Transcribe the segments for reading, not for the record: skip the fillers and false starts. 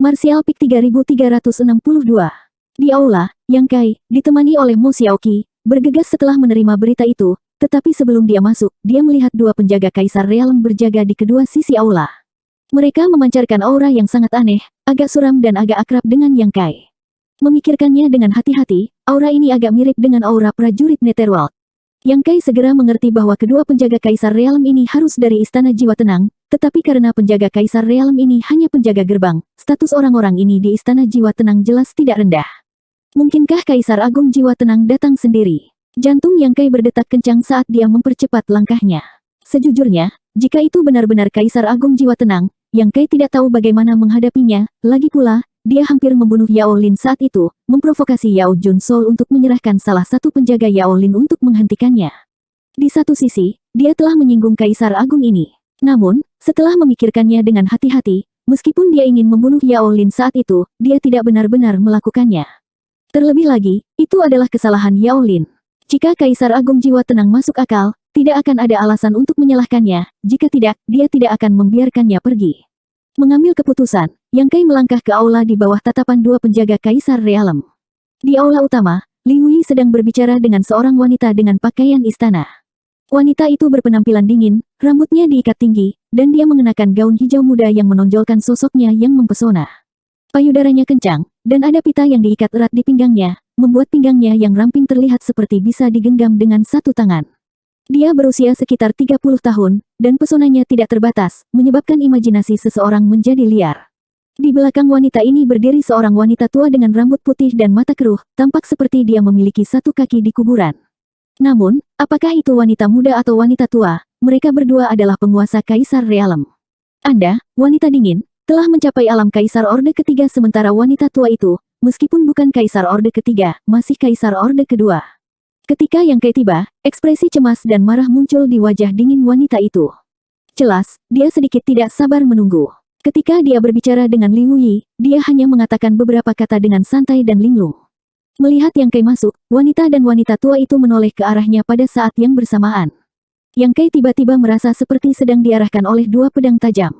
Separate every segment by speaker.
Speaker 1: Martial Peak 3362. Di aula, Yang Kai, ditemani oleh Mo Xiaoqi, bergegas setelah menerima berita itu, tetapi sebelum dia masuk, dia melihat dua penjaga Kaisar Realm berjaga di kedua sisi aula. Mereka memancarkan aura yang sangat aneh, agak suram dan agak akrab dengan Yang Kai. Memikirkannya dengan hati-hati, aura ini agak mirip dengan aura prajurit Netherworld. Yang Kai segera mengerti bahwa kedua penjaga Kaisar Realm ini harus dari Istana Jiwa Tenang, tetapi karena penjaga Kaisar Realm ini hanya penjaga gerbang, status orang-orang ini di Istana Jiwa Tenang jelas tidak rendah. Mungkinkah Kaisar Agung Jiwa Tenang datang sendiri? Jantung Yang Kai berdetak kencang saat dia mempercepat langkahnya. Sejujurnya, jika itu benar-benar Kaisar Agung Jiwa Tenang, Yang Kai tidak tahu bagaimana menghadapinya, lagi pula, dia hampir membunuh Yao Lin saat itu, memprovokasi Yao Jun Sol untuk menyerahkan salah satu penjaga Yao Lin untuk menghentikannya. Di satu sisi, dia telah menyinggung Kaisar Agung ini. Namun, setelah memikirkannya dengan hati-hati, meskipun dia ingin membunuh Yao Lin saat itu, dia tidak benar-benar melakukannya. Terlebih lagi, itu adalah kesalahan Yao Lin. Jika Kaisar Agung Jiwa Tenang masuk akal, tidak akan ada alasan untuk menyalahkannya, jika tidak, dia tidak akan membiarkannya pergi. Mengambil keputusan, Yang Kai melangkah ke aula di bawah tatapan dua penjaga Kaisar Realm. Di aula utama, Li Hui sedang berbicara dengan seorang wanita dengan pakaian istana. Wanita itu berpenampilan dingin, rambutnya diikat tinggi, dan dia mengenakan gaun hijau muda yang menonjolkan sosoknya yang mempesona. Payudaranya kencang, dan ada pita yang diikat erat di pinggangnya, membuat pinggangnya yang ramping terlihat seperti bisa digenggam dengan satu tangan. Dia berusia sekitar 30 tahun, dan pesonanya tidak terbatas, menyebabkan imajinasi seseorang menjadi liar. Di belakang wanita ini berdiri seorang wanita tua dengan rambut putih dan mata keruh, tampak seperti dia memiliki satu kaki di kuburan. Namun, apakah itu wanita muda atau wanita tua, mereka berdua adalah penguasa Kaisar Realm. Anda, wanita dingin, telah mencapai alam Kaisar Orde Ketiga sementara wanita tua itu, meskipun bukan Kaisar Orde Ketiga, masih Kaisar Orde Kedua. Ketika Yang Kai tiba, ekspresi cemas dan marah muncul di wajah dingin wanita itu. Jelas, dia sedikit tidak sabar menunggu. Ketika dia berbicara dengan Li Hui, dia hanya mengatakan beberapa kata dengan santai dan linglung. Melihat Yang Kai masuk, wanita dan wanita tua itu menoleh ke arahnya pada saat yang bersamaan. Yang Kai tiba-tiba merasa seperti sedang diarahkan oleh dua pedang tajam.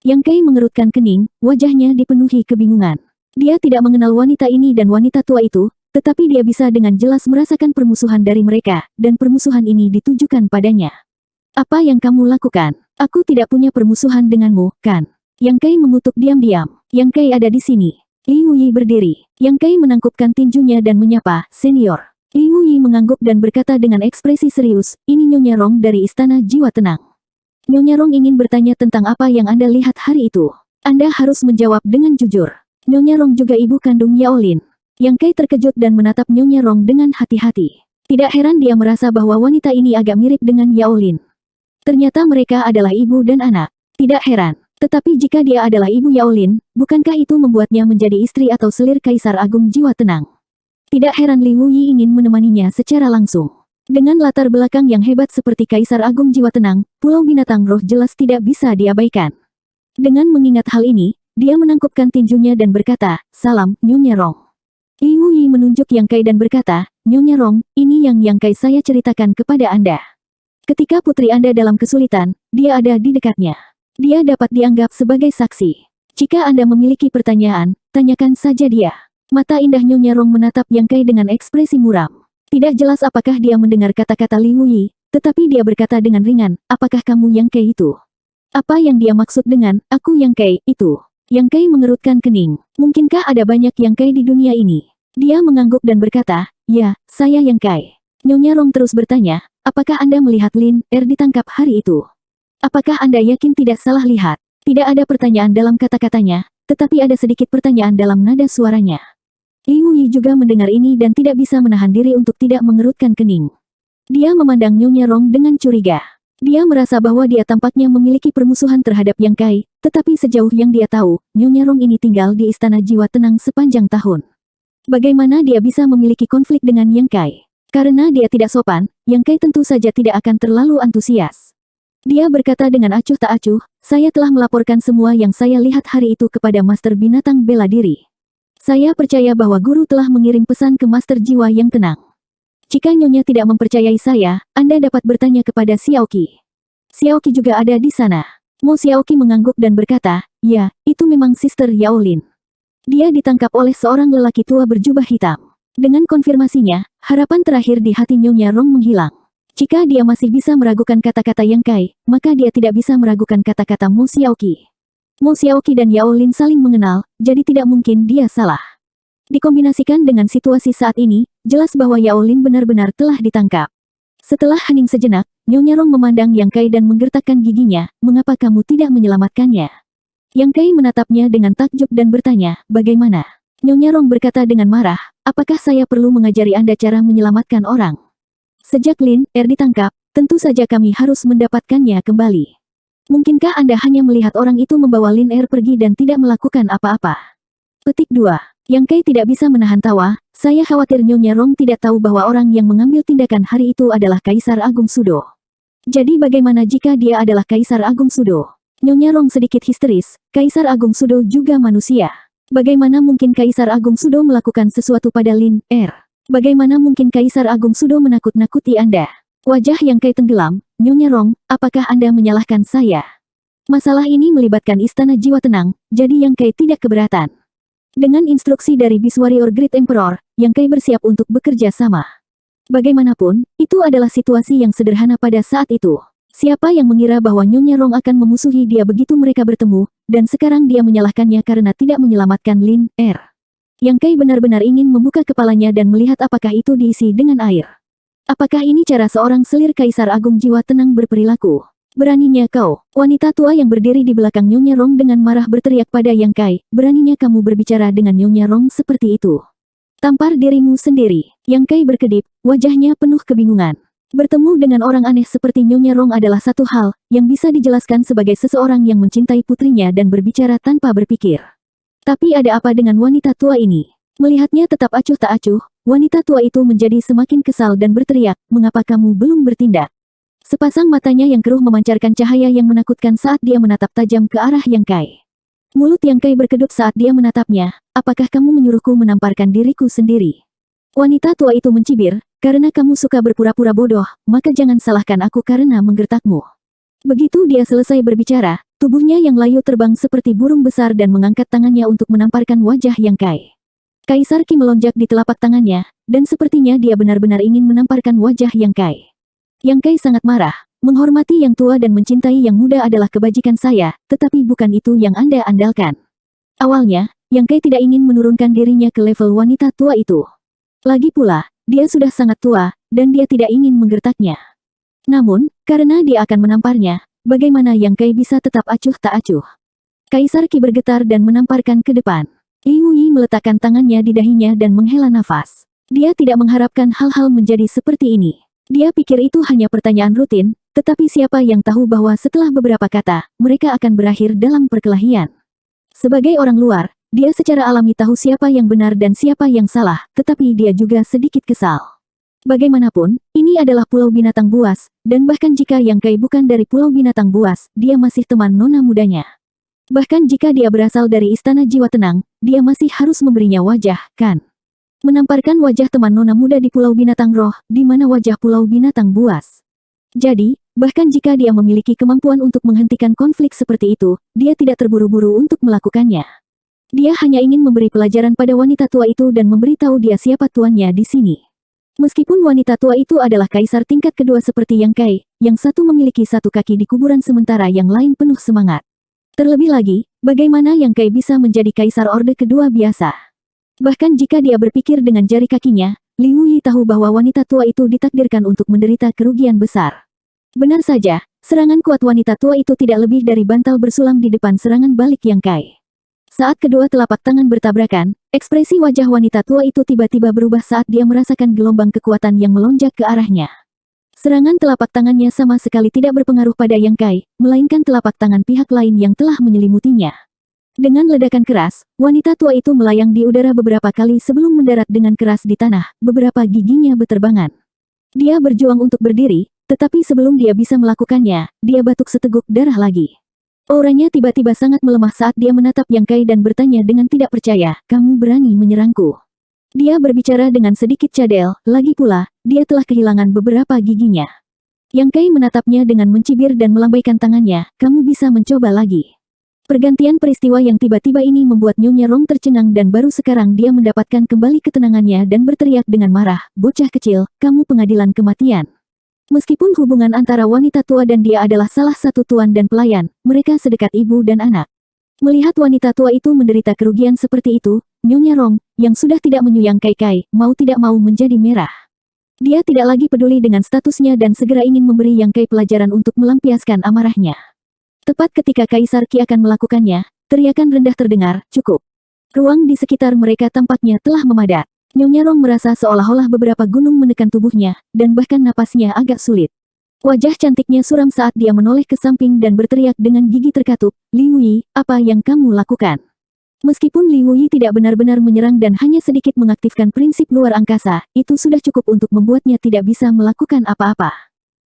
Speaker 1: Yang Kai mengerutkan kening, wajahnya dipenuhi kebingungan. Dia tidak mengenal wanita ini dan wanita tua itu, tetapi dia bisa dengan jelas merasakan permusuhan dari mereka, dan permusuhan ini ditujukan padanya. Apa yang kamu lakukan? Aku tidak punya permusuhan denganmu, kan? Yang Kai mengutuk diam-diam. Yang Kai ada di sini. Li Hui berdiri. Yang Kai menangkupkan tinjunya dan menyapa, "Senior." Li Hui mengangguk dan berkata dengan ekspresi serius, "Ini Nyonya Rong dari Istana Jiwa Tenang. Nyonya Rong ingin bertanya tentang apa yang Anda lihat hari itu. Anda harus menjawab dengan jujur. Nyonya Rong juga ibu kandung Yao Lin." Yang Kai terkejut dan menatap Nyonya Rong dengan hati-hati. Tidak heran dia merasa bahwa wanita ini agak mirip dengan Yao Lin. Ternyata mereka adalah ibu dan anak. Tidak heran. Tetapi jika dia adalah ibu Yao Lin, bukankah itu membuatnya menjadi istri atau selir Kaisar Agung Jiwa Tenang? Tidak heran Li Hui ingin menemaninya secara langsung. Dengan latar belakang yang hebat seperti Kaisar Agung Jiwa Tenang, Pulau Binatang Roh jelas tidak bisa diabaikan. Dengan mengingat hal ini, dia menangkupkan tinjunya dan berkata, "Salam, Nyonya Rong." Li Hui menunjuk Yang Kai dan berkata, "Nyonya Rong, ini yang Kai saya ceritakan kepada Anda. Ketika putri Anda dalam kesulitan, dia ada di dekatnya. Dia dapat dianggap sebagai saksi. Jika Anda memiliki pertanyaan, tanyakan saja dia." Mata indah Nyonya Rong menatap Yang Kai dengan ekspresi muram. Tidak jelas apakah dia mendengar kata-kata Li Hui, tetapi dia berkata dengan ringan, "Apakah kamu Yang Kai itu?" Apa yang dia maksud dengan, "Aku Yang Kai itu"? Yang Kai mengerutkan kening. Mungkinkah ada banyak Yang Kai di dunia ini? Dia mengangguk dan berkata, "Ya, saya Yang Kai." Nyonya Rong terus bertanya, "Apakah Anda melihat Lin Er ditangkap hari itu? Apakah Anda yakin tidak salah lihat?" Tidak ada pertanyaan dalam kata-katanya, tetapi ada sedikit pertanyaan dalam nada suaranya. Li Hui juga mendengar ini dan tidak bisa menahan diri untuk tidak mengerutkan kening. Dia memandang Nyonya Rong dengan curiga. Dia merasa bahwa dia tampaknya memiliki permusuhan terhadap Yang Kai, tetapi sejauh yang dia tahu, Nyonya Rong ini tinggal di Istana Jiwa Tenang sepanjang tahun. Bagaimana dia bisa memiliki konflik dengan Yang Kai? Karena dia tidak sopan, Yang Kai tentu saja tidak akan terlalu antusias. Dia berkata dengan acuh tak acuh, "Saya telah melaporkan semua yang saya lihat hari itu kepada Master Binatang Bela Diri. Saya percaya bahwa guru telah mengirim pesan ke Master Jiwa yang tenang. Jika Nyonya tidak mempercayai saya, Anda dapat bertanya kepada Xiaoqi. Xiaoqi juga ada di sana." Mo Xiaoqi mengangguk dan berkata, "Ya, itu memang Sister Yao Lin. Dia ditangkap oleh seorang lelaki tua berjubah hitam. Dengan konfirmasinya, harapan terakhir di hati Nyonya Rong menghilang. Jika dia masih bisa meragukan kata-kata Yang Kai, maka dia tidak bisa meragukan kata-kata Mo Xiaoqi. Mo Xiaoqi dan Yao Lin saling mengenal, jadi tidak mungkin dia salah. Dikombinasikan dengan situasi saat ini, jelas bahwa Yao Lin benar-benar telah ditangkap. Setelah hening sejenak, Nyonya Rong memandang Yang Kai dan menggertakkan giginya, "Mengapa kamu tidak menyelamatkannya?" Yang Kai menatapnya dengan takjub dan bertanya, "Bagaimana?" Nyonya Rong berkata dengan marah, "Apakah saya perlu mengajari Anda cara menyelamatkan orang? Sejak Lin Er ditangkap, tentu saja kami harus mendapatkannya kembali. Mungkinkah Anda hanya melihat orang itu membawa Lin Er pergi dan tidak melakukan apa-apa?" Petik 2. Yang Kai tidak bisa menahan tawa, "Saya khawatir Nyonya Rong tidak tahu bahwa orang yang mengambil tindakan hari itu adalah Kaisar Agung Sudo. Jadi bagaimana jika dia adalah Kaisar Agung Sudo?" Nyonya Rong sedikit histeris, "Kaisar Agung Sudo juga manusia. Bagaimana mungkin Kaisar Agung Sudo melakukan sesuatu pada Lin Er? Bagaimana mungkin Kaisar Agung Sudo menakut-nakuti Anda?" Wajah Yang Kai tenggelam, "Nyonya Rong, apakah Anda menyalahkan saya? Masalah ini melibatkan Istana Jiwa Tenang, jadi Yang Kai tidak keberatan." Dengan instruksi dari Beast Warrior Great Emperor, Yang Kai bersiap untuk bekerja sama. Bagaimanapun, itu adalah situasi yang sederhana pada saat itu. Siapa yang mengira bahwa Nyonya Rong akan memusuhi dia begitu mereka bertemu, dan sekarang dia menyalahkannya karena tidak menyelamatkan Lin Er. Yang Kai benar-benar ingin membuka kepalanya dan melihat apakah itu diisi dengan air. Apakah ini cara seorang selir Kaisar Agung Jiwa Tenang berperilaku? "Beraninya kau!" Wanita tua yang berdiri di belakang Nyonya Rong dengan marah berteriak pada Yang Kai, "Beraninya kamu berbicara dengan Nyonya Rong seperti itu? Tampar dirimu sendiri." Yang Kai berkedip, wajahnya penuh kebingungan. Bertemu dengan orang aneh seperti Nyonya Rong adalah satu hal, yang bisa dijelaskan sebagai seseorang yang mencintai putrinya dan berbicara tanpa berpikir. Tapi ada apa dengan wanita tua ini? Melihatnya tetap acuh tak acuh, wanita tua itu menjadi semakin kesal dan berteriak, "Mengapa kamu belum bertindak?" Sepasang matanya yang keruh memancarkan cahaya yang menakutkan saat dia menatap tajam ke arah Yang Kai. Mulut Yang Kai berkedut saat dia menatapnya, "Apakah kamu menyuruhku menamparkan diriku sendiri?" Wanita tua itu mencibir, "Karena kamu suka berpura-pura bodoh, maka jangan salahkan aku karena menggertakmu." Begitu dia selesai berbicara, tubuhnya yang layu terbang seperti burung besar dan mengangkat tangannya untuk menamparkan wajah Yang Kai. Kaisar Qi melonjak di telapak tangannya, dan sepertinya dia benar-benar ingin menamparkan wajah Yang Kai. Yang Kai sangat marah, "Menghormati yang tua dan mencintai yang muda adalah kebajikan saya, tetapi bukan itu yang Anda andalkan." Awalnya, Yang Kai tidak ingin menurunkan dirinya ke level wanita tua itu. Lagi pula, dia sudah sangat tua, dan dia tidak ingin menggertaknya. Namun, karena dia akan menamparnya, bagaimana Yang Kai bisa tetap acuh tak acuh? Kaisar Qi bergetar dan menamparkan ke depan. Liu Yi meletakkan tangannya di dahinya dan menghela nafas. Dia tidak mengharapkan hal-hal menjadi seperti ini. Dia pikir itu hanya pertanyaan rutin, tetapi siapa yang tahu bahwa setelah beberapa kata, mereka akan berakhir dalam perkelahian. Sebagai orang luar, dia secara alami tahu siapa yang benar dan siapa yang salah, tetapi dia juga sedikit kesal. Bagaimanapun, ini adalah Pulau Binatang Buas, dan bahkan jika Yang Kai bukan dari Pulau Binatang Buas, dia masih teman nona mudanya. Bahkan jika dia berasal dari Istana Jiwa Tenang, dia masih harus memberinya wajah, kan? Menamparkan wajah teman nona muda di Pulau Binatang Roh, di mana wajah Pulau Binatang Buas. Jadi, bahkan jika dia memiliki kemampuan untuk menghentikan konflik seperti itu, dia tidak terburu-buru untuk melakukannya. Dia hanya ingin memberi pelajaran pada wanita tua itu dan memberitahu dia siapa tuannya di sini. Meskipun wanita tua itu adalah kaisar tingkat kedua seperti Yang Kai, yang satu memiliki satu kaki di kuburan sementara yang lain penuh semangat. Terlebih lagi, bagaimana Yang Kai bisa menjadi kaisar orde kedua biasa? Bahkan jika dia berpikir dengan jari kakinya, Liu Yi tahu bahwa wanita tua itu ditakdirkan untuk menderita kerugian besar. Benar saja, serangan kuat wanita tua itu tidak lebih dari bantal bersulam di depan serangan balik Yang Kai. Saat kedua telapak tangan bertabrakan, ekspresi wajah wanita tua itu tiba-tiba berubah saat dia merasakan gelombang kekuatan yang melonjak ke arahnya. Serangan telapak tangannya sama sekali tidak berpengaruh pada Yang Kai, melainkan telapak tangan pihak lain yang telah menyelimutinya. Dengan ledakan keras, wanita tua itu melayang di udara beberapa kali sebelum mendarat dengan keras di tanah, beberapa giginya beterbangan. Dia berjuang untuk berdiri, tetapi sebelum dia bisa melakukannya, dia batuk seteguk darah lagi. Auranya tiba-tiba sangat melemah saat dia menatap Yang Kai dan bertanya dengan tidak percaya, "Kamu berani menyerangku?" Dia berbicara dengan sedikit cadel, lagi pula, dia telah kehilangan beberapa giginya. Yang Kai menatapnya dengan mencibir dan melambaikan tangannya, "Kamu bisa mencoba lagi." Pergantian peristiwa yang tiba-tiba ini membuat Nyonya Rong tercengang dan baru sekarang dia mendapatkan kembali ketenangannya dan berteriak dengan marah, "Bocah kecil, kamu pengadilan kematian." Meskipun hubungan antara wanita tua dan dia adalah salah satu tuan dan pelayan, mereka sedekat ibu dan anak. Melihat wanita tua itu menderita kerugian seperti itu, Nyonya Rong, yang sudah tidak menyuyang Kai, mau tidak mau menjadi merah. Dia tidak lagi peduli dengan statusnya dan segera ingin memberi Yang Kai pelajaran untuk melampiaskan amarahnya. Tepat ketika Kaisar Qi akan melakukannya, teriakan rendah terdengar, "Cukup." Ruang di sekitar mereka tampaknya telah memadat. Nyonya Rong merasa seolah-olah beberapa gunung menekan tubuhnya, dan bahkan napasnya agak sulit. Wajah cantiknya suram saat dia menoleh ke samping dan berteriak dengan gigi terkatup, "Li Wuyi, apa yang kamu lakukan?" Meskipun Li Wuyi tidak benar-benar menyerang dan hanya sedikit mengaktifkan prinsip luar angkasa, itu sudah cukup untuk membuatnya tidak bisa melakukan apa-apa.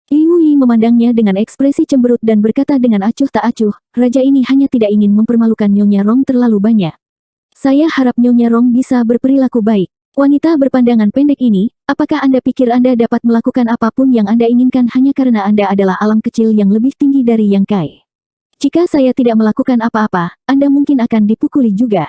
Speaker 1: Li Wuyi memandangnya dengan ekspresi cemberut dan berkata dengan acuh tak acuh, "Raja ini hanya tidak ingin mempermalukan Nyonya Rong terlalu banyak. Saya harap Nyonya Rong bisa berperilaku baik." Wanita berpandangan pendek ini, apakah Anda pikir Anda dapat melakukan apapun yang Anda inginkan hanya karena Anda adalah alam kecil yang lebih tinggi dari Yang Kai? Jika saya tidak melakukan apa-apa, Anda mungkin akan dipukuli juga.